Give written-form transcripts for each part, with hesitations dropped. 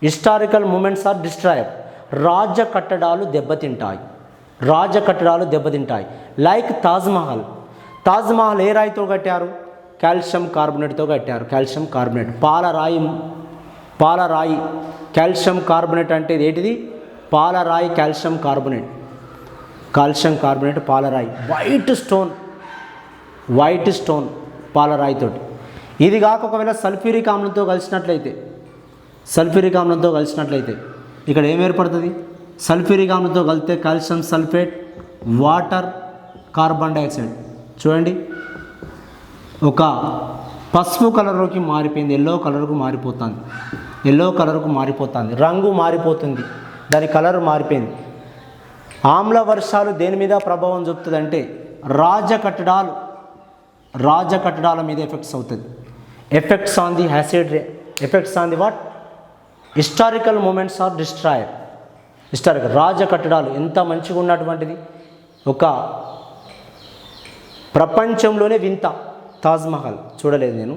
Historical moments are destroyed. రాజ కట్టడాలు దెబ్బతింటాయి. లైక్ తాజ్మహల్. తాజ్మహల్ ఏ రాయితో కట్టారు? కాల్షియం కార్బోనేట్తో కట్టారు. కాల్షియం కార్బోనేట్, పాలరాయి. కాల్షియం కార్బోనేట్ అంటే ఏంటిది? పాలరాయి. కాల్షియం కార్బోనేట్ పాలరాయి. వైట్ స్టోన్ పాలరాయితోటి. ఇది కాక ఒకవేళ సల్ఫ్యూరిక్ ఆమ్లంతో కలిసినట్లయితే ఇక్కడ ఏం ఏర్పడుతుంది? సల్ఫ్యూరిక్ ఆమ్లంతో కలిపితే calcium sulphate, water, carbon dioxide. చూడండి, ఒక పసుపు కలర్లోకి మారిపోయింది, ఎల్లో కలర్కు మారిపోతుంది, రంగు మారిపోతుంది, దాని కలర్ మారిపోయింది. ఆమ్ల వర్షాలు దేని మీద ప్రభావం చూపుతుందంటే రాజ కట్టడాల మీద ఎఫెక్ట్స్ అవుతుంది. Effects on the what? Historical moments are destroyed. రాజ కట్టడాలు ఎంత మంచిగా ఉన్నటువంటిది, ఒక ప్రపంచంలోనే వింత తాజ్మహల్. చూడలేదు నేను,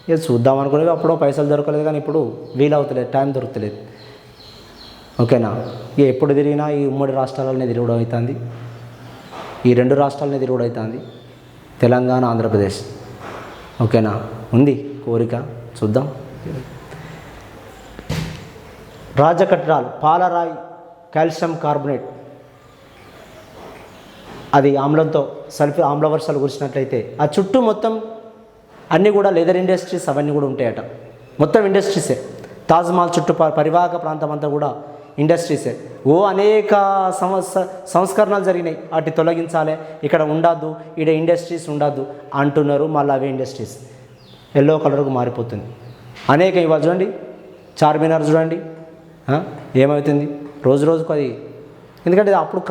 ఇది చూద్దాం అనుకునేవి, అప్పుడు పైసలు దొరకలేదు, కానీ ఇప్పుడు వీలవుతలేదు, టైం దొరకలేదు. ఓకేనా? ఇక ఎప్పుడు తిరిగినా ఈ ఉమ్మడి రాష్ట్రాలనే తిరుగుడు అవుతుంది, ఈ రెండు రాష్ట్రాలనే తిరుగుడు అవుతుంది, తెలంగాణ, ఆంధ్రప్రదేశ్. ఓకేనా? ఉంది కోరిక, చూద్దాం. రాజకట్టడాలు, పాలరాయి, కాల్షియం కార్బోనేట్, అది ఆమ్ల వర్షాలు కురిసినట్లయితే ఆ చుట్టూ మొత్తం అన్నీ కూడా లెదర్ ఇండస్ట్రీస్ అవన్నీ కూడా ఉంటాయట. మొత్తం ఇండస్ట్రీసే. తాజ్మహల్ చుట్టూ పరివాహక ప్రాంతం అంతా కూడా ఇండస్ట్రీసే. అనేక సంస్కరణలు జరిగినాయి, వాటి తొలగించాలి, ఇక్కడ ఉండద్దు, ఇక్కడ ఇండస్ట్రీస్ ఉండద్దు అంటున్నారు. మళ్ళీ అవే ఇండస్ట్రీస్ ఎల్లో కలర్కు మారిపోతుంది. అనేక ఇవాళ చూడండి, చార్మినార్ చూడండి ఏమవుతుంది రోజు రోజుకు. అది ఎందుకంటే అప్పుడు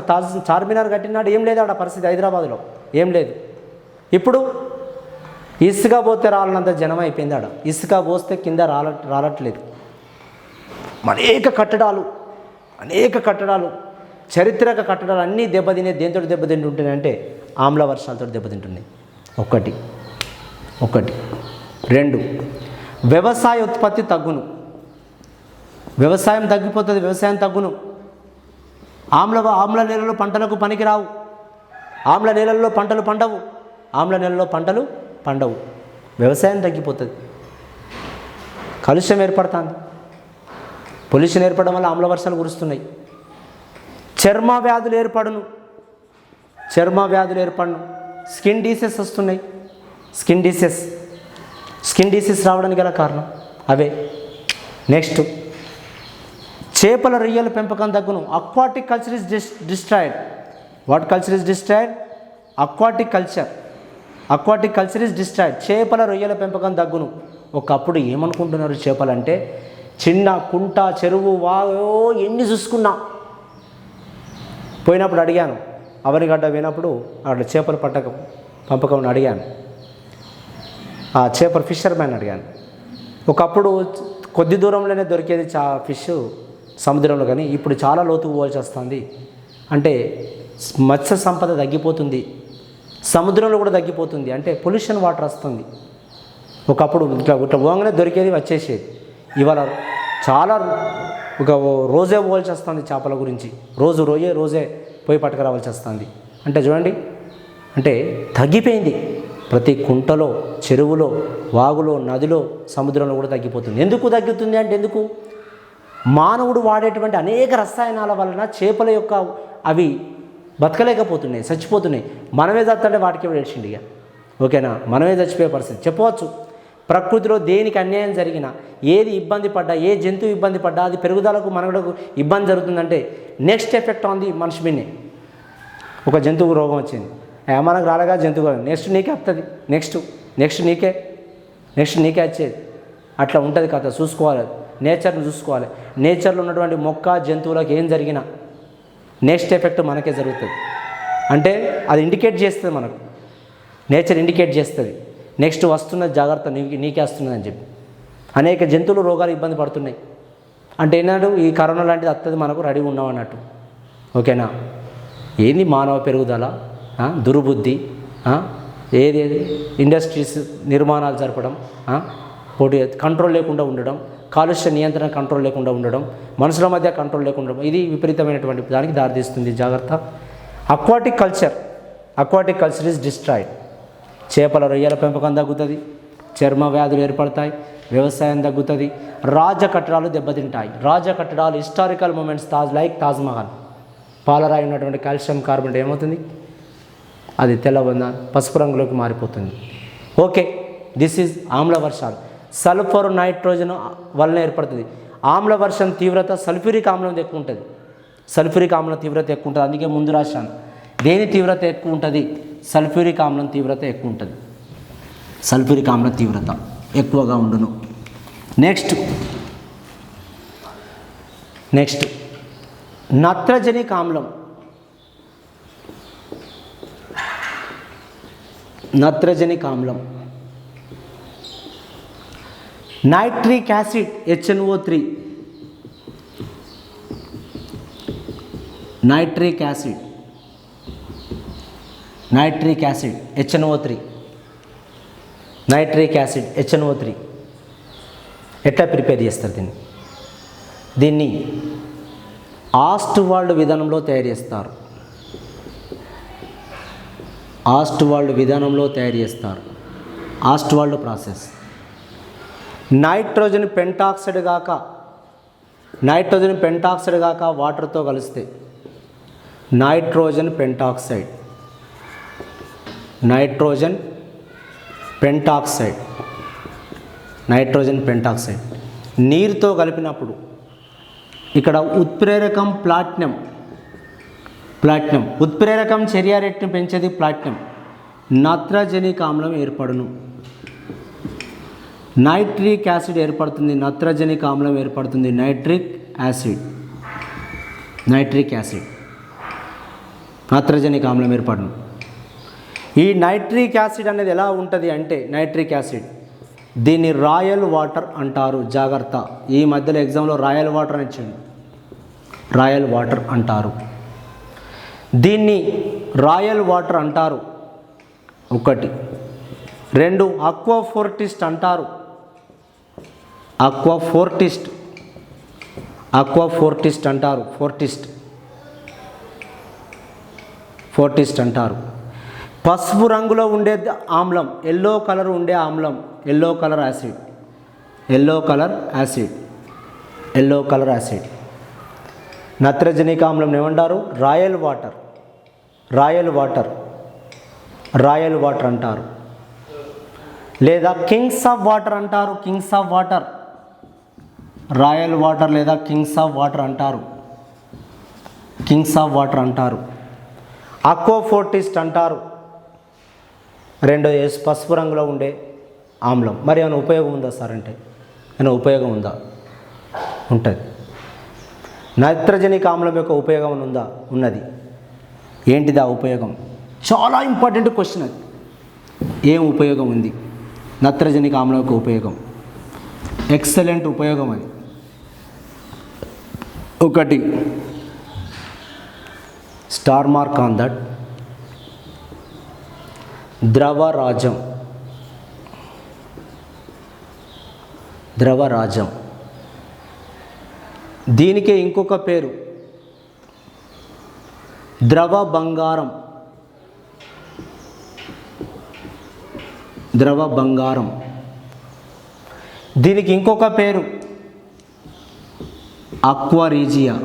చార్మినార్ కట్టినాడు ఏం లేదు ఆడ పరిస్థితి, హైదరాబాద్లో ఏం లేదు. ఇప్పుడు ఇసుక పోతే రాలనంత జనం అయిపోయింది ఆడ, ఇసుక పోస్తే కింద రాలట్లేదు. అనేక కట్టడాలు, చారిత్రక కట్టడాలు అన్నీ దేంతో దెబ్బతింటుంటాయంటే ఆమ్ల వర్షాలతో దెబ్బతింటున్నాయి. ఒకటి. రెండు, వ్యవసాయ ఉత్పత్తి తగ్గును. వ్యవసాయం తగ్గిపోతుంది, వ్యవసాయం తగ్గును. ఆమ్ల నేలలో పంటలకు పనికిరావు, ఆమ్ల నేలల్లో పంటలు పండవు, వ్యవసాయం తగ్గిపోతుంది. కాలుష్యం ఏర్పడుతుంది, పొల్యూషన్ ఏర్పడడం వల్ల ఆమ్ల వర్షాలు కురుస్తున్నాయి. చర్మ వ్యాధులు ఏర్పడును, స్కిన్ డిసీజెస్ వస్తున్నాయి. స్కిన్ డిసీజ్ రావడానికి గల కారణం అవే. నెక్స్ట్, చేపల రొయ్యల పెంపకం తగ్గును. Aquatic culture is destroyed. What culture is destroyed? Aquatic culture is destroyed. చేపల రొయ్యల పెంపకం తగ్గును. ఒకప్పుడు ఏమనుకుంటున్నారు చేపలంటే, చిన్న కుంట, చెరువు, వాగో ఎన్ని చూసుకున్నా. పోయినప్పుడు అడిగాను, అవనిగడ్డ పోయినప్పుడు అక్కడ చేపల పంపకం అడిగాను, ఆ చేపల ఫిషర్మ్యాన్ అడిగాను. ఒకప్పుడు కొద్ది దూరంలోనే దొరికేది ఫిష్ సముద్రంలో, కానీ ఇప్పుడు చాలా లోతుకు పోవాల్సి వస్తుంది. అంటే మత్స్య సంపద తగ్గిపోతుంది, సముద్రంలో కూడా తగ్గిపోతుంది. అంటే పొల్యూషన్ వాటర్ వస్తుంది. ఒకప్పుడు ఇట్లా పోగానే దొరికేది వచ్చేసేది, ఇవాళ చాలా ఒక రోజే పోవాల్సి వస్తుంది చేపల గురించి. రోజే పోయి పట్టుకురావాల్సి వస్తుంది. అంటే చూడండి, అంటే తగ్గిపోయింది. ప్రతి కుంటలో, చెరువులో, వాగులో, నదిలో, సముద్రంలో కూడా తగ్గిపోతుంది. ఎందుకు తగ్గుతుంది అంటే మానవుడు వాడేటువంటి అనేక రసాయనాల వలన చేపల యొక్క అవి బతకలేకపోతున్నాయి, చచ్చిపోతున్నాయి. మనమే చస్తుంటే వాటికి ఏడ్చిండి ఇక. ఓకేనా? మనమే చచ్చిపోయే పరిస్థితి చెప్పవచ్చు. ప్రకృతిలో దేనికి అన్యాయం జరిగినా, ఏది ఇబ్బంది పడ్డా, ఏ జంతువు ఇబ్బంది పడ్డా, అది పెరుగుదలకు మనకు ఇబ్బంది జరుగుతుందంటే నెక్స్ట్ ఎఫెక్ట్ ఆన్ ది మనిషి మీదనే. ఒక జంతువు రోగం వచ్చింది, మనకు రాలేగా జంతువు, నెక్స్ట్ నీకే వస్తుంది, నెక్స్ట్ నీకే వచ్చేది. అట్లా ఉంటుంది కథ. చూసుకోవాలి, నేచర్ని చూసుకోవాలి. నేచర్లో ఉన్నటువంటి మొక్క, జంతువులకు ఏం జరిగినా నెక్స్ట్ ఎఫెక్ట్ మనకే జరుగుతుంది. అంటే అది ఇండికేట్ చేస్తుంది, మనకు నేచర్ ఇండికేట్ చేస్తుంది, నెక్స్ట్ వస్తున్న జాగ్రత్త నీకే వస్తున్నదని చెప్పి. అనేక జంతువులు రోగాలు ఇబ్బంది పడుతున్నాయి. అంటే ఏనాడు ఈ కరోనా లాంటిది వస్తుంది, మనకు రెడీగా ఉన్నాం అన్నట్టు. ఓకేనా? ఏంది మానవ పెరుగుదల, దుర్బుద్ధి, ఏది ఇండస్ట్రీస్ నిర్మాణాలు జరపడం, పోటీ కంట్రోల్ లేకుండా ఉండడం, కాలుష్య నియంత్రణ కంట్రోల్ లేకుండా ఉండడం, మనుషుల మధ్య కంట్రోల్ లేకుండా ఉండడం, ఇది విపరీతమైనటువంటి దానికి దారితీస్తుంది. జాగ్రత్త. Aquatic culture is destroyed. చేపల రొయ్యల పెంపకం తగ్గుతుంది, చర్మ వ్యాధులు ఏర్పడతాయి, వ్యవసాయం తగ్గుతుంది, రాజ కట్టడాలు దెబ్బతింటాయి. రాజ కట్టడాలు హిస్టారికల్ మూమెంట్స్ తాజ్మహల్, పాలరాయి ఉన్నటువంటి కాల్షియం కార్బోనేట్ ఏమవుతుంది, అది తెల్లబంద పసుపు రంగులోకి మారిపోతుంది. ఓకే, దిస్ ఈజ్ ఆమ్ల వర్షాలు. సల్ఫర్ నైట్రోజన్ వలన ఏర్పడుతుంది. ఆమ్ల వర్షం తీవ్రత సల్ఫ్యూరిక్ ఆమ్లం ఎక్కువ ఉంటుంది. సల్ఫ్యూరిక్ ఆమ్లం తీవ్రత ఎక్కువ ఉంటుంది. అందుకే ముందు రాశాను. దేని తీవ్రత ఎక్కువ ఉంటుంది? సల్ఫ్యూరిక్ ఆమ్లం తీవ్రత ఎక్కువ ఉంటుంది. సల్ఫ్యూరిక్ ఆమ్లం తీవ్రత ఎక్కువగా ఉండును. నెక్స్ట్ నత్రజనిక్ ఆమ్లం. నత్రజనిక్ ఆమ్లం, nitric acid HNO3, nitric acid HNO3, nitric acid HNO3 ఎట్లా ప్రిపేర్ చేస్తారు? దీన్ని ఆస్ట్వాల్డ్ విధానంలో తయారు చేస్తారు. ఆస్ట్వాల్డ్ ప్రాసెస్. నైట్రోజన్ పెంటాక్సైడ్ గాక వాటర్తో కలిస్తే నైట్రోజన్ పెంటాక్సైడ్ నీరుతో కలిపినప్పుడు ఇక్కడ ఉత్ప్రేరకం ప్లాటినం. ఉత్ప్రేరకం చర్య రేటును పెంచేది ప్లాటినం. నత్రజనిక్ ఆమ్లం ఏర్పడును. నైట్రిక్ యాసిడ్ ఏర్పడుతుంది, నత్రజనిక్ ఆమ్లం ఏర్పడుతుంది. నైట్రిక్ యాసిడ్ నత్రజనిక్ ఆమ్లం ఏర్పడును. ఈ నైట్రిక్ యాసిడ్ అనేది ఎలా ఉంటుంది అంటే, నైట్రిక్ యాసిడ్ దీన్ని రాయల్ వాటర్ అంటారు. జాగ్రత్త, ఈ మధ్యలో ఎగ్జామ్లో రాయల్ వాటర్ అని ఇచ్చింది. రాయల్ వాటర్ అంటారు. దీన్ని రాయల్ వాటర్ అంటారు. 1. 2 అక్వాఫోర్టిస్ట్ అంటారు. అక్వాఫోర్టిస్ట్ అంటారు. పసుపు రంగులో ఉండే ఆమ్లం, ఎల్లో కలర్ ఉండే ఆమ్లం, ఎల్లో కలర్ యాసిడ్. నత్రజనిక ఆమ్లం ఏమంటారు? రాయల్ వాటర్ అంటారు. లేదా కింగ్స్ ఆఫ్ వాటర్ అంటారు. రాయల్ వాటర్ లేదా కింగ్స్ ఆఫ్ వాటర్ అంటారు. అక్వాఫోర్టిస్ట్ అంటారు. 2 పసుపు రంగులో ఉండే ఆమ్లం. మరి ఏమైనా ఉపయోగం ఉందా సార్ అంటే, ఏమైనా ఉపయోగం ఉందా? ఉంటుంది. నత్రజనిక ఆమ్లం యొక్క ఉపయోగం ఉందా? ఉన్నది. ఏంటిది ఆ ఉపయోగం? చాలా ఇంపార్టెంట్ క్వశ్చన్ అది. ఏం ఉపయోగం ఉంది నత్రజనిక ఆమ్లం యొక్క ఉపయోగం? ఎక్సలెంట్ ఉపయోగం అది. 1 స్టార్ మార్క్ ఆన్ దట్. ద్రవరాజం. దీనికే ఇంకొక పేరు ద్రవ బంగారం. దీనికి ఇంకొక పేరు అక్వారీజియా.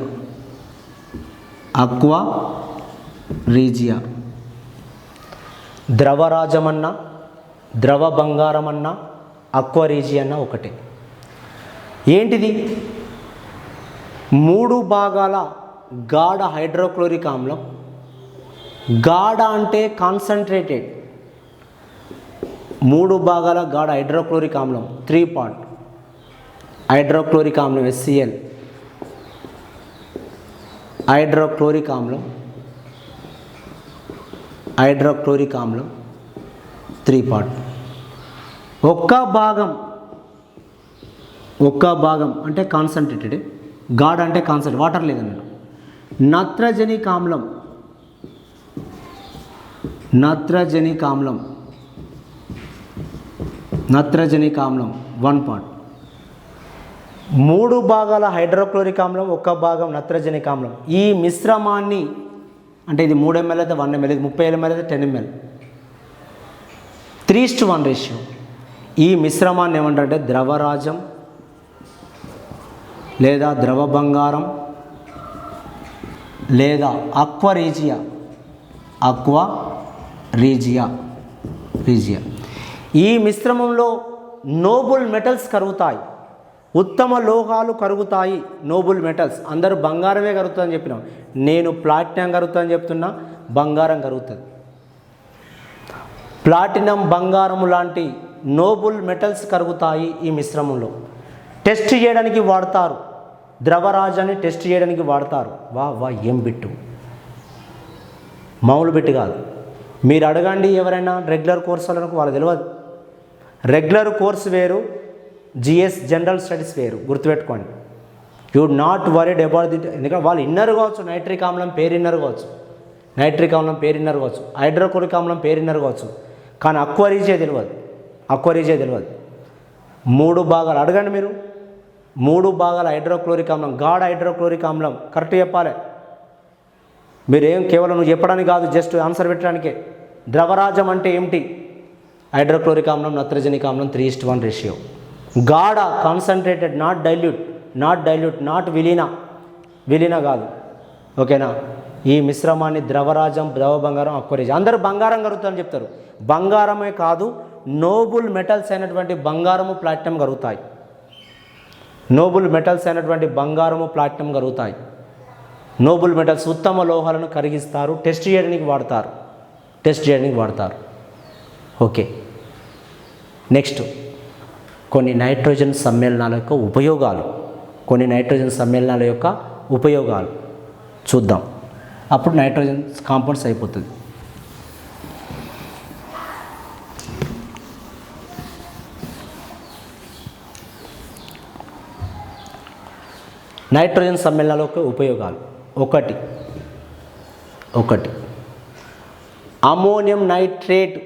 ద్రవరాజమన్నా, ద్రవ బంగారం అన్నా, అక్వారీజియా అన్నా ఒకటే. ఏంటిది? 3 భాగాల గాఢ హైడ్రోక్లోరిక్ ఆమ్లం. గాఢ అంటే కాన్సన్ట్రేటెడ్. 3 భాగాల గాఢ హైడ్రోక్లోరిక్ ఆమ్లం, 3 పార్ట్ హైడ్రోక్లోరిక్ ఆమ్లం HCl. హైడ్రోక్లోరిక్ ఆమ్లం 3 పార్ట్. ఒక్క భాగం అంటే కాన్సన్ట్రేటెడ్, గాఢ అంటే కాన్సన్ట్రేట్, వాటర్ లేదన్నాడు. నత్రజనిక ఆమ్లం 1 పార్ట్. 3 భాగాల హైడ్రోక్లోరిక్ ఆమ్లం, 1 భాగం నత్రజనిక ఆమ్లం. ఈ మిశ్రమాన్ని అంటే ఇది 3 ml అయితే 1 ml, ఇది 30 ml అయితే 10 ml, 3:1 రేషియో. ఈ మిశ్రమాన్ని ఏమంటారంటే ద్రవరాజం లేదా ద్రవ బంగారం లేదా అక్వా రీజియా. ఈ మిశ్రమంలో నోబుల్ మెటల్స్ కరుగుతాయి, ఉత్తమ లోహాలు కరుగుతాయి. నోబుల్ మెటల్స్, అందరూ బంగారమే కరుగుతుందని చెప్పినాం, నేను ప్లాటినం కరుగుతుందని చెప్తున్నా, బంగారం కరుగుతుంది. ప్లాటినం, బంగారము లాంటి నోబుల్ మెటల్స్ కరుగుతాయి ఈ మిశ్రమంలో. టెస్ట్ చేయడానికి వాడతారు, ద్రవరాజాన్ని టెస్ట్ చేయడానికి వాడతారు. వా ఏం బిట్టు, మామూలు బిట్టు కాదు. మీరు అడగండి ఎవరైనా రెగ్యులర్ కోర్స్ వాళ్ళకు, వాళ్ళకి తెలియదు. రెగ్యులర్ కోర్స్ వేరు, జిఎస్ జనరల్ స్టడీస్ వేరు, గుర్తుపెట్టుకోండి. You not worried about the, ఎందుకంటే వాళ్ళు ఇన్నర్ కావచ్చు, నైట్రిక్ ఆమ్లం పేరు ఇన్నర్ కావచ్చు, హైడ్రోక్లోరిక్ ఆమ్లం పేరు ఇన్నర్ కావచ్చు, కానీ అక్వా రీజియా తెలియదు. 3 భాగాలు అడగండి మీరు, 3 భాగాల హైడ్రోక్లోరిక్ ఆమ్లం, గాఢ హైడ్రోక్లోరిక్ ఆమ్లం కరెక్ట్ చెప్పాలి. మీరేం కేవలం నువ్వు చెప్పడానికి కాదు, జస్ట్ ఆన్సర్ పెట్టడానికే. ద్రవరాజం అంటే ఏమిటి? హైడ్రోక్లోరిక్ ఆమ్లం, నత్రజనిక ఆమ్లం, 3:1 రేషియో. గాఢ కాన్సన్ట్రేటెడ్, నాట్ డైల్యూట్, నాట్ విలీన కాదు, ఓకేనా. ఈ మిశ్రమాన్ని ద్రవరాజం, ద్రవ బంగారం, అక్వా రీజియా. అందరూ బంగారం కరుగుతారని చెప్తారు, బంగారమే కాదు, నోబుల్ మెటల్స్ అయినటువంటి బంగారము, ప్లాటినం కరుగుతాయి. నోబుల్ మెటల్స్ ఉత్తమ లోహాలను కరిగిస్తారు, టెస్ట్ చేయడానికి వాడతారు. ఓకే, నెక్స్ట్ కొన్ని నైట్రోజన్ సమ్మేళనాల యొక్క ఉపయోగాలు చూద్దాం. అప్పుడు నైట్రోజన్ కాంపౌండ్స్ అయిపోతుంది. నైట్రోజన్ సమ్మేళనాల యొక్క ఉపయోగాలు. ఒకటి అమోనియం నైట్రేట్,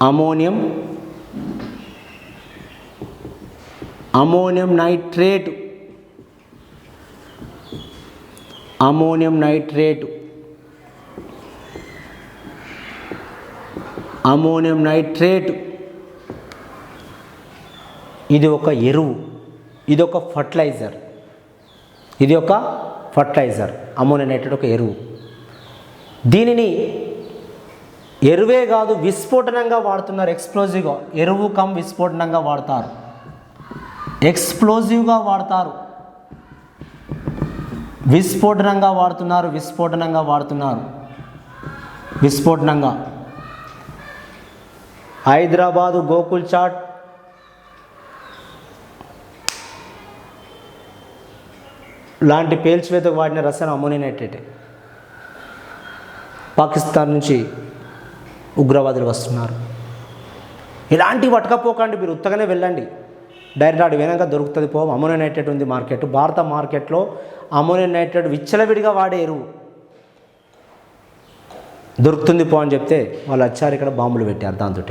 అమోనియం నైట్రేట్ ఇది ఒక ఎరువు, ఇది ఒక ఫర్టిలైజర్. అమోనియం నైట్రేట్ ఒక ఎరువు. దీనిని ఎరువే కాదు, విస్ఫోటనంగా వాడుతున్నారు. ఎక్స్ప్లోజివ్గా, ఎరువు కమ్ విస్ఫోటనంగా వాడతారు, విస్ఫోటనంగా హైదరాబాదు గోకుల్ చాట్ లాంటి పేల్చివేతకు వాడిన రసాయనం అమోనియం నైట్రేట్. పాకిస్తాన్ నుంచి ఉగ్రవాదులు వస్తున్నారు, ఇలాంటివి పట్టకపోకండి, మీరు ఉత్తగానే వెళ్ళండి, డైరెక్ట్ ఆడి వెనక దొరుకుతుంది. అమోనియం నైట్రేట్ ఉంది మార్కెట్, భారత మార్కెట్లో అమోనియం నైట్రేట్ విచ్చలవిడిగా వాడే ఎరువు దొరుకుతుంది అని చెప్తే వాళ్ళు వచ్చారు, ఇక్కడ బాంబులు పెట్టారు. దాంతో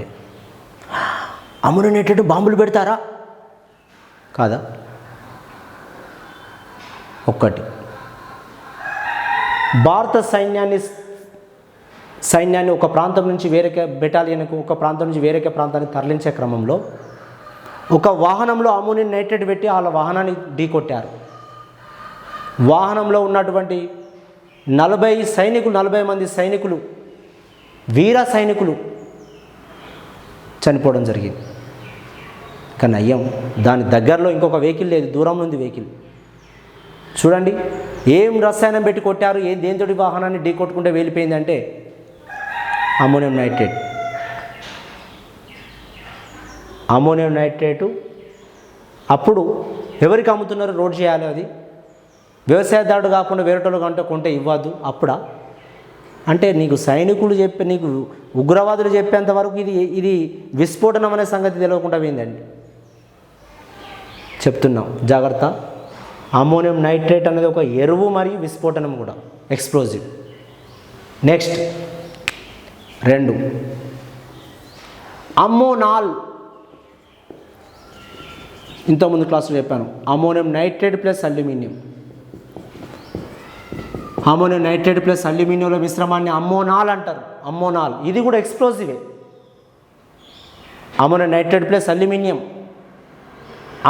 అమోనియం నైట్రేట్ బాంబులు పెడతారా? కాదా? ఒక్కటి, భారత సైన్యాన్ని ఒక ప్రాంతం నుంచి వేరే బెటాలియన్కు, ఒక ప్రాంతం నుంచి వేరే ప్రాంతానికి తరలించే క్రమంలో ఒక వాహనంలో అమోనియం నైట్రేట్ పెట్టి వాళ్ళ వాహనాన్ని ఢీకొట్టారు. వాహనంలో ఉన్నటువంటి 40 మంది సైనికులు, వీర సైనికులు చనిపోవడం జరిగింది. కానీ అయ్యాం, దాని దగ్గరలో ఇంకొక వెహికల్ లేదు, దూరం ఉంది వెహికల్. చూడండి ఏం రసాయనం పెట్టి కొట్టారు, దేనితోటి వాహనాన్ని ఢీ కొట్టుకుంటే వెళ్ళిపోయిందంటే అమోనియం నైట్రేటు. అప్పుడు ఎవరికి అమ్ముతున్నారు? రోడ్ చేయాలి, అది వ్యవసాయదారుడు కాకుండా వేరేటోళ్ళు కొంటే ఇవ్వద్దు. అప్పుడా అంటే నీకు సైనికులు నీకు ఉగ్రవాదులు చెప్పేంత వరకు ఇది విస్ఫోటనం అనే సంగతి తెలియకుండా పోయిందండి. చెప్తున్నాం, జాగ్రత్త. అమోనియం నైట్రేట్ అనేది ఒక ఎరువు మరియు విస్ఫోటనం కూడా, ఎక్స్ప్లోజివ్. నెక్స్ట్ 2 అమ్మోనాల్. ఇంతకుముందు క్లాసులో చెప్పాను. Ammonium nitrate plus aluminium. Ammonium nitrate plus అల్యూమినియంలో మిశ్రమాన్ని అమ్మోనాల్ అంటారు. అమ్మోనాల్ ఇది కూడా ఎక్స్ప్లోజివే. Ammonium nitrate plus aluminium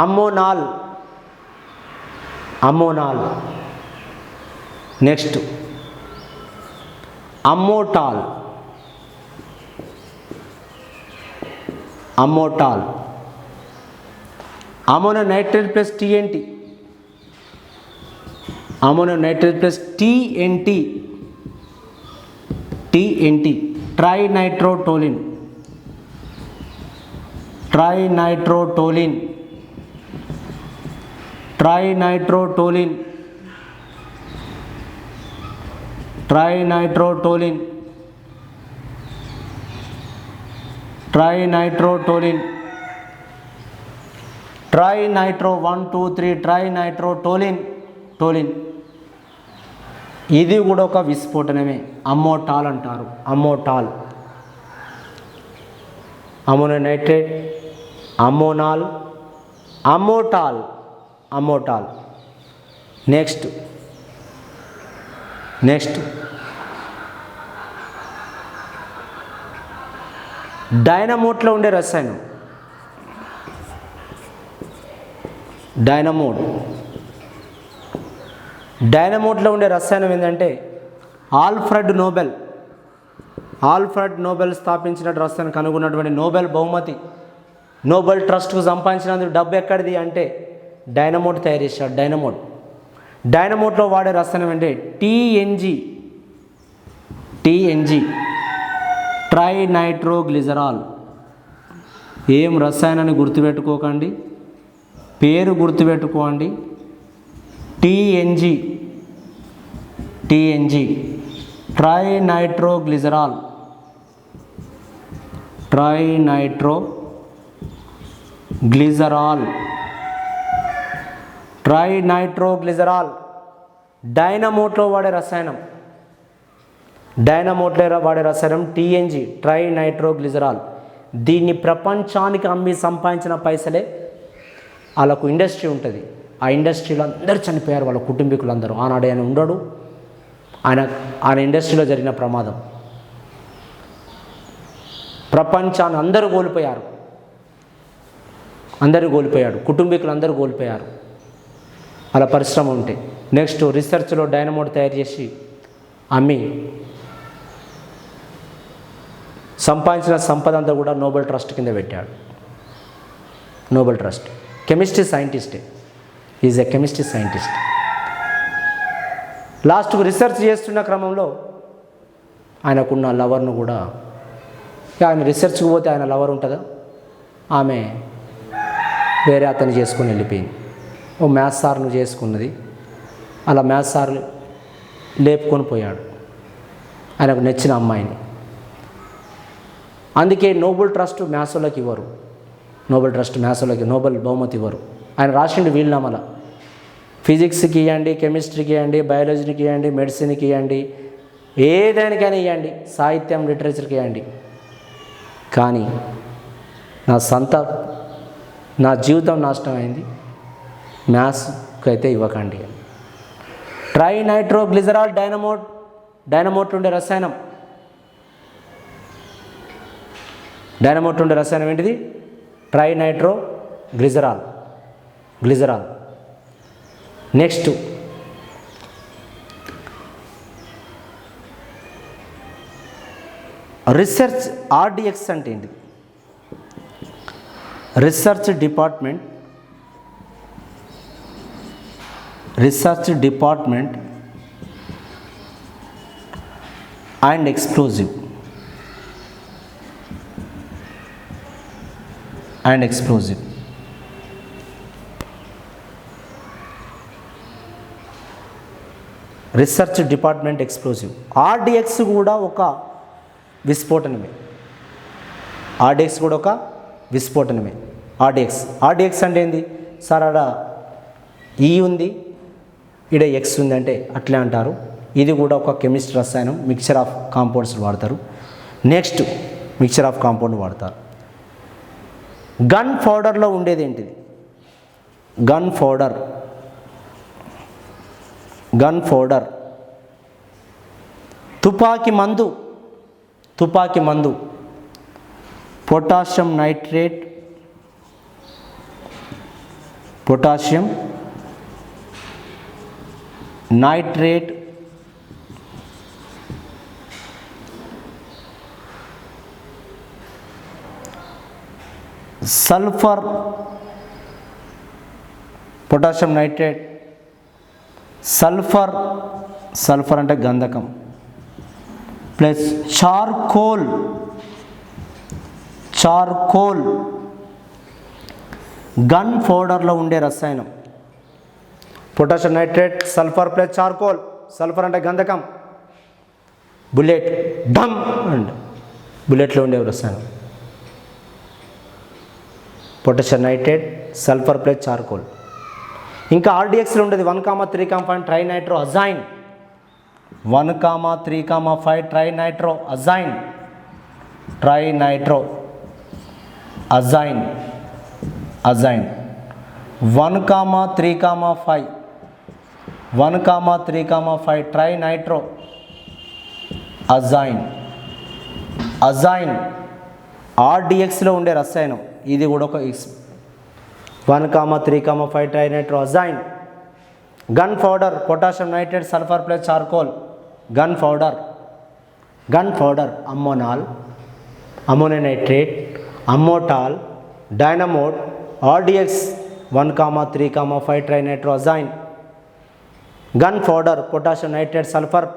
ammonal. Ammonal. Next amatol. Amatol. Ammonium nitrate plus TNT. Ammonium nitrate plus TNT. TNT trinitrotoluene. Trinitrotoluene. Trinitrotoluene. Trinitrotoluene. Trinitrotoluene. Trinitro 1 2 3 trinitrotoluene. Toluene ఇది కూడా ఒక విస్ఫోటనమే. అమ్మోటాల్ అంటారు. Amatol. Ammonium nitrate, ammonal, amatol. Amatol. Next డైనమోట్లో ఉండే రసాయనం. డైనమోట్లో ఉండే రసాయనం ఏంటంటే ఆల్ఫ్రెడ్ నోబెల్. ఆల్ఫ్రెడ్ నోబెల్ స్థాపించిన రసాయనం కనుగొన్నటువంటి నోబెల్ బహుమతి, నోబెల్ ట్రస్ట్కు సంపాదించినందుకు డబ్బు ఎక్కడిది అంటే డైనమోట్ తయారు చేశాడు. డైనమోట్లో వాడే రసాయనం అంటే టీఎన్జీ. ట్రైనైట్రోగ్లిజరాల్. ఏం రసాయనాన్ని గుర్తుపెట్టుకోకండి, పేరు గుర్తుపెట్టుకోండి. టీఎన్జీ. ట్రైనైట్రోగ్లిజరాల్. ట్రైనైట్రోగ్లిజరాల్ డైనమోట్లో వాడే రసాయనం. టీఎన్జీ ట్రైనైట్రోగ్లిజరాల్. దీన్ని ప్రపంచానికి అమ్మి సంపాదించిన పైసలే వాళ్ళకు ఇండస్ట్రీ ఉంటుంది. ఆ ఇండస్ట్రీలో అందరూ చనిపోయారు, వాళ్ళ కుటుంబీకులందరూ. ఆనాడు ఆయన ఉండడు. ఆయన ఇండస్ట్రీలో జరిగిన ప్రమాదం ప్రపంచాన్ని అందరూ కోల్పోయాడు. కుటుంబీకులు అందరూ కోల్పోయారు అలా పరిశ్రమ ఉంటే. నెక్స్ట్ రీసెర్చ్లో డైనమోట్ తయారు చేసి అమ్మి సంపాదించిన సంపద అంతా కూడా నోబెల్ ట్రస్ట్ కింద పెట్టాడు. Nobel trust. కెమిస్ట్రీ సైంటిస్టే. Is a chemistry scientist. లాస్ట్కు రీసెర్చ్ చేస్తున్న క్రమంలో ఆయనకున్న లవర్ను కూడా, ఆయన రీసెర్చ్కి పోతే ఆయన లవర్ ఉంటుందా, ఆమె వేరే అతను చేసుకొని వెళ్ళిపోయింది. ఓ మ్యాథ్స్ సార్ను చేసుకున్నది. అలా మ్యాథ్స్ సార్ లేపుకొని పోయాడు ఆయనకు నచ్చిన అమ్మాయిని. అందుకే నోబెల్ ట్రస్ట్ మ్యాథ్స్లోకి ఇవ్వరు. నోబెల్ బహుమతి ఇవ్వరు. ఆయన రాసిండు వీలునామాల, ఫిజిక్స్కి ఇవ్వండి, కెమిస్ట్రీకి ఇవ్వండి, బయాలజీకి ఇవ్వండి, మెడిసిన్కి ఇవ్వండి, ఏదానికైనా ఇవ్వండి, సాహిత్యం లిటరేచర్కి ఇవ్వండి, కానీ నా జీవితం నాశనం అయింది, మ్యాథ్స్కి అయితే ఇవ్వకండి. ట్రైనైట్రోగ్లిజరాల్ డైనమోట్ ఉండే రసాయనం. ఏంటిది? ట్రైనైట్రోగ్లిజరాల్. Next research. ఆర్డిఎక్స్ అంటే ఏంటి? Research department and explosive. Research department explosive. RDX కూడా ఒక విస్ఫోటనమే. ఆర్డిఎక్స్ అంటే ఏంది సార్? ఆడ ఈ ఉంది, ఈడ ఎక్స్ ఉంది అంటే అట్లే అంటారు. ఇది కూడా ఒక కెమిస్ట్రీ రసాయనం. మిక్చర్ ఆఫ్ కాంపౌండ్స్ వాడతారు. నెక్స్ట్ మిక్చర్ ఆఫ్ కాంపౌండ్ వాడతారు. గన్ పౌడర్లో ఉండేది ఏంటిది? గన్ పౌడర్, తుపాకీ మందు, potassium nitrate, sulphur, potassium nitrate, sulphur అంటే గంధకం, ప్లస్ చార్కోల్, గన్ పౌడర్లో ఉండే రసాయనం. Potassium nitrate, sulphur plus charcoal. Sulphur అంటే గంధకం, బుల్లెట్ డమ్ అండ్ బుల్లెట్లో ఉండే రసాయనం. Potassium nitrate, sulphur plus charcoal. ఇంకా ఆర్డిఎక్స్లో ఉండేది 1,3,5 ట్రైనైట్రోఅజైన్, 1,3,5 ట్రైనైట్రోఅజైన్, 1,3,5 ట్రైనైట్రోఅజైన్ ఆర్డిఎక్స్లో ఉండే రసాయనం. ఇది కూడా ఒక 1,3,5 trinitroazine. Gun powder, potassium nitrate, sulphur plus charcoal. Gun powder ammonal, ammonium nitrate, amatol, dynamite, RDX 1,3,5 trinitroazine. Gun powder, potassium nitrate, sulphur,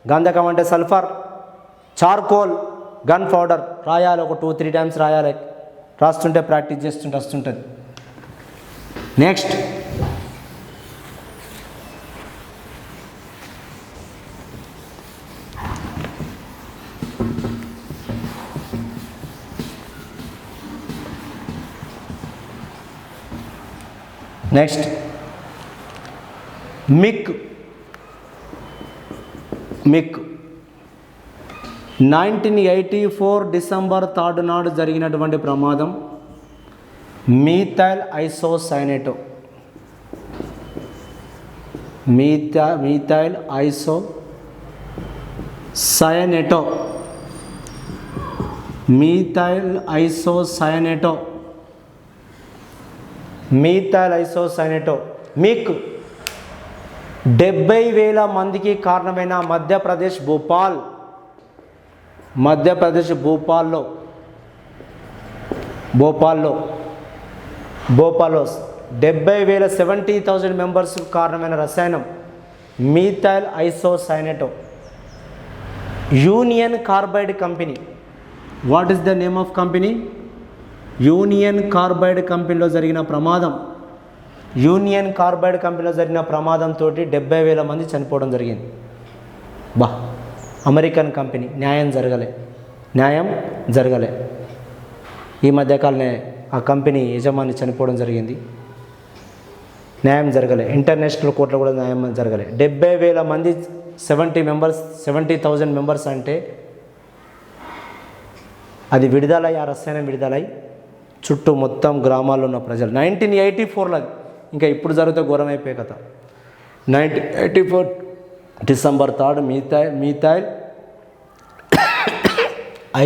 గంధకం అంటే సల్ఫర్, చార్కోల్, గన్ పౌడర్. రాయాలి, ఒక 2-3 టైమ్స్ రాయాలి. రాస్తుంటే ప్రాక్టీస్ చేస్తుంటే వస్తుంటుంది. నెక్స్ట్ మిక్ 1984 డిసెంబర్ 3 నాడు జరిగినటువంటి ప్రమాదం. మీథైల్ ఐసోసైనేటో, మీథైల్ ఐసోసైనేటో మిక్ 70,000 మందికి కారణమైన మధ్యప్రదేశ్ భోపాల్లో 70,000 మెంబర్స్కు కారణమైన రసాయనం methyl isocyanate. Union Carbide company, what is the name of company? Union Carbide కంపెనీలో జరిగిన ప్రమాదంతో 70,000 మంది చనిపోవడం జరిగింది. American company. న్యాయం జరగలే. ఈ మధ్యకాలనే ఆ కంపెనీ యజమాని చనిపోవడం జరిగింది. న్యాయం జరగలే. ఇంటర్నేషనల్ కోర్టులో కూడా న్యాయం జరగలే. 70,000 మంది, 70,000 మెంబర్స్ అంటే అది విడుదలై, ఆ రసాయనం విడుదలై చుట్టూ మొత్తం గ్రామాల్లో ఉన్న ప్రజలు. 1984లో, ఇంకా ఇప్పుడు జరిగితే ఘోరమైపోయే కథ. 1984 December 3 methyl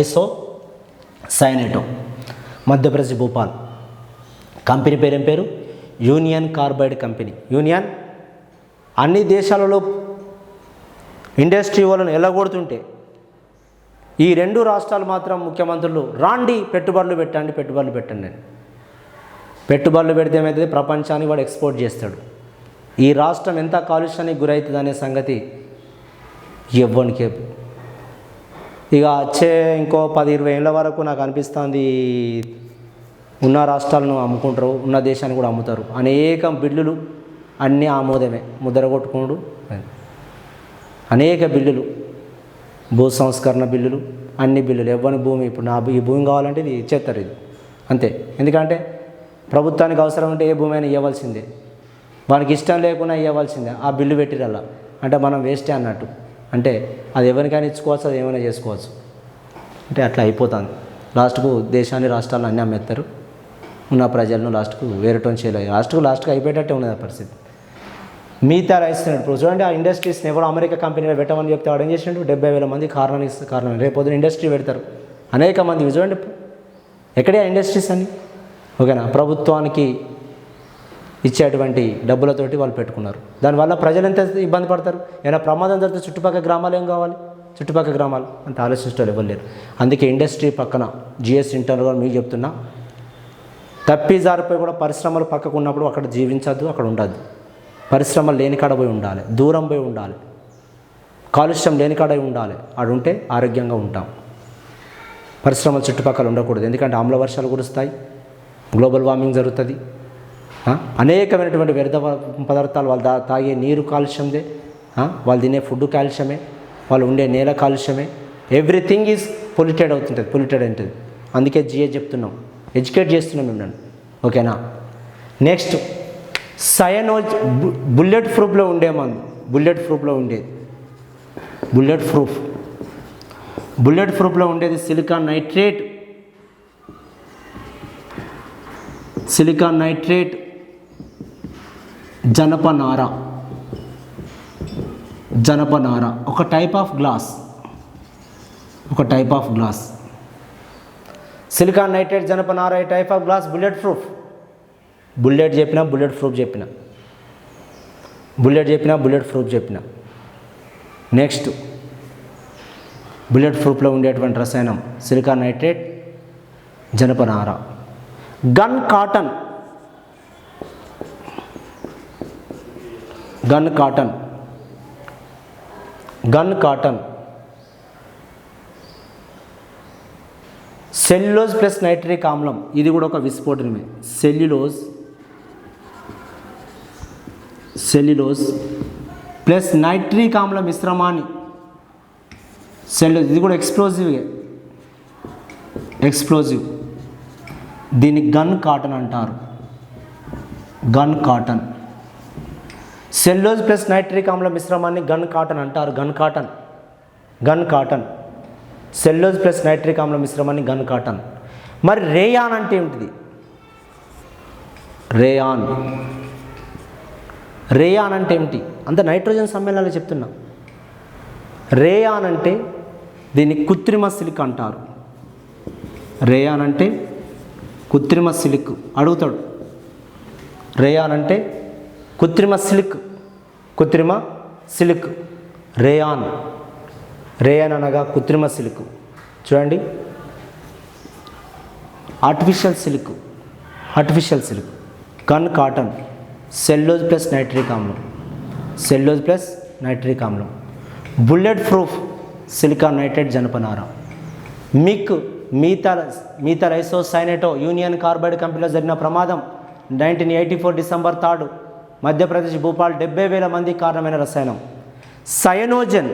isocyanate, Madhya Pradesh Bhopal. Company ఏం పేరు? Union Carbide company. యూనియన్ అన్ని దేశాలలో ఇండస్ట్రీ వాళ్ళను ఎల్లగొడుతుంటే ఈ 2 రాష్ట్రాలు మాత్రం ముఖ్యమంత్రులు రాండి పెట్టుబడులు పెట్టండి అని. పెట్టుబడులు పెడితే ఏమవుతుంది? ప్రపంచానికి వాడు ఎక్స్పోర్ట్ చేస్తాడు. ఈ రాష్ట్రం ఎంత కాలుష్యానికి గురవుతుంది అనే సంగతి ఎవ్వనికి. ఇక వచ్చే ఇంకో 10-20 ఏళ్ళ వరకు నాకు అనిపిస్తుంది ఉన్న రాష్ట్రాలను అమ్ముకుంటారు, ఉన్న దేశాన్ని కూడా అమ్ముతారు. అనేక బిల్లులు అన్నీ ఆమోదమే, ముద్ర కొట్టుకోడు. అనేక బిల్లులు, భూ సంస్కరణ బిల్లులు, అన్ని బిల్లులు. ఎవ్వని భూమి ఇప్పుడు ఈ భూమి కావాలంటే ఇది ఇచ్చేస్తారు, ఇది అంతే. ఎందుకంటే ప్రభుత్వానికి అవసరం ఉంటే ఏ భూమి అయినా ఇవ్వాల్సిందే, వానికి ఇష్టం లేకుండా ఇవ్వాల్సిందే. ఆ బిల్లు పెట్టిరల్లా అంటే మనం వేస్టే అన్నట్టు. అంటే అది ఎవరికైనా ఇచ్చుకోవచ్చు, అది ఏమైనా చేసుకోవచ్చు. అంటే అట్లా అయిపోతుంది. లాస్ట్కు దేశాన్ని, రాష్ట్రాలను అన్నీ అమ్మేస్తారు. ఉన్న ప్రజలను లాస్ట్కు వేరేటోని చేయలేదు. లాస్ట్కు అయిపోయేటట్టే ఉన్నది ఆ పరిస్థితి. మిగతా రైస్తున్నాడు. ఇప్పుడు చూడండి, ఆ ఇండస్ట్రీస్ని ఎవరో అమెరికా కంపెనీలో పెట్టమని చెప్తే వాడు ఏం చేసినట్టు 70,000 మంది కారణం రేపు పొద్దున ఇండస్ట్రీ పెడతారు అనేక మంది. చూడండి ఎక్కడే ఆ ఇండస్ట్రీస్ అని, ఓకేనా, ప్రభుత్వానికి ఇచ్చేటువంటి డబ్బులతోటి వాళ్ళు పెట్టుకున్నారు. దానివల్ల ప్రజలు ఎంత ఇబ్బంది పడతారు. ఏమైనా ప్రమాదం జరిగితే చుట్టుపక్కల గ్రామాలు ఏం కావాలి, చుట్టుపక్కల గ్రామాలు అంత ఆలోచించడం ఇవ్వలేరు. అందుకే ఇండస్ట్రీ పక్కన జిఎస్ ఇంటర్నల్ మీకు చెప్తున్నా, తప్పిజారిపోయి కూడా పరిశ్రమలు పక్కకు ఉన్నప్పుడు అక్కడ జీవించద్దు, అక్కడ ఉండద్దు. పరిశ్రమలు లేని కాడ పోయి ఉండాలి, దూరం పోయి ఉండాలి, కాలుష్యం లేని కాడ ఉండాలి. ఆడు ఉంటే ఆరోగ్యంగా ఉంటాం. పరిశ్రమల చుట్టుపక్కల ఉండకూడదు, ఎందుకంటే ఆమ్ల వర్షాలు కురుస్తాయి, గ్లోబల్ వార్మింగ్ జరుగుతుంది. అనేకమైనటువంటి వ్యర్థ పదార్థాలు, వాళ్ళు తాగే నీరు కాలుష్యందే, వాళ్ళు తినే ఫుడ్ కాలుష్యమే, వాళ్ళు ఉండే నేల కాలుష్యమే. ఎవ్రీథింగ్ ఈజ్ పొల్యూటెడ్ అవుతుంది. అందుకే జిఎస్ చెప్తున్నాం, ఎడ్యుకేట్ చేస్తున్నాం మిమ్మల్ని, ఓకేనా. నెక్స్ట్ సయనోజ్ బుల్లెట్ ప్రూఫ్లో ఉండే మందు, బుల్లెట్ ప్రూఫ్లో ఉండేది సిలికాన్ నైట్రేట్, జనపనార, ఒక type of glass. Silicon nitrate, జనపనార, a type of glass, bulletproof చెప్పిన. నెక్స్ట్ బుల్లెట్ ప్రూఫ్లో ఉండేటువంటి రసాయనం సిలికాన్ నైట్రేట్, జనపనార. Gun cotton, cellulose plus nitric ఆమ్లం, ఇది కూడా ఒక విస్ఫోటనమే. సెల్యులోజ్ ప్లస్ నైట్రిక్ ఆమ్ల మిశ్రమాన్ని, ఇది కూడా ఎక్స్ప్లోజివ్. దీన్ని గన్ కాటన్ అంటారు. సెల్యులోజ్ ప్లస్ నైట్రిక్ ఆమ్ల మిశ్రమాన్ని గన్ కాటన్ అంటారు. సెల్యులోజ్ ప్లస్ నైట్రిక్ ఆమ్ల మిశ్రమాన్ని గన్ కాటన్. మరి రేయాన్ అంటే ఏమిటిది? రేయాన్ అంటే ఏమిటి? అంత నైట్రోజన్ సమ్మేళనాలు చెప్తున్నా. రేయాన్ అంటే దీన్ని కృత్రిమ సిలిక్ అంటారు. రేయాన్ అంటే కృత్రిమ సిలిక్. అడుగుతాడు, రేయాన్ అంటే కృత్రిమ సిలిక్. రేయాన్ అనగా కృత్రిమ సిలిక్. చూడండి, artificial silk, gun cotton, cellulose plus nitric ఆమ్లం, బుల్లెట్ ప్రూఫ్ సిలికాన్ నైట్రేట్, జనపనార. మీథైల్ ఐసోసైనేటో యూనియన్ కార్బైడ్ కంపెనీలో జరిగిన ప్రమాదం 1984 డిసెంబర్ 3 మధ్యప్రదేశ్ భూపాల్, 70,000 మంది కారణమైన రసాయనం సయనోజన్.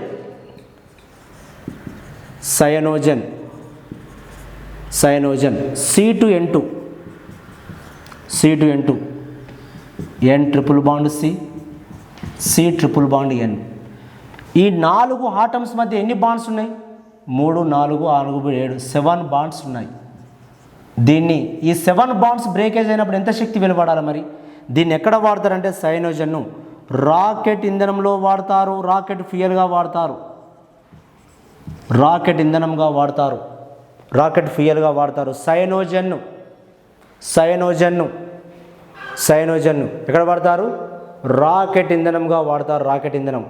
C2N2, N triple bond C triple bond N. ఈ 4 ఆటమ్స్ మధ్య ఎన్ని బాండ్స్ ఉన్నాయి? 3, 4, 6, 7, 7 బాండ్స్ ఉన్నాయి. ఈ 7 బాండ్స్ బ్రేకేజ్ అయినప్పుడు ఎంత శక్తి వెలువడాలి? మరి దీన్ని ఎక్కడ వాడతారంటే సైనోజన్ను రాకెట్ ఇంధనంలో వాడతారు, రాకెట్ ఫ్యూయల్గా వాడతారు. సైనోజన్ను ఎక్కడ వాడతారు? రాకెట్ ఇంధనంగా వాడతారు. రాకెట్ ఇంధనం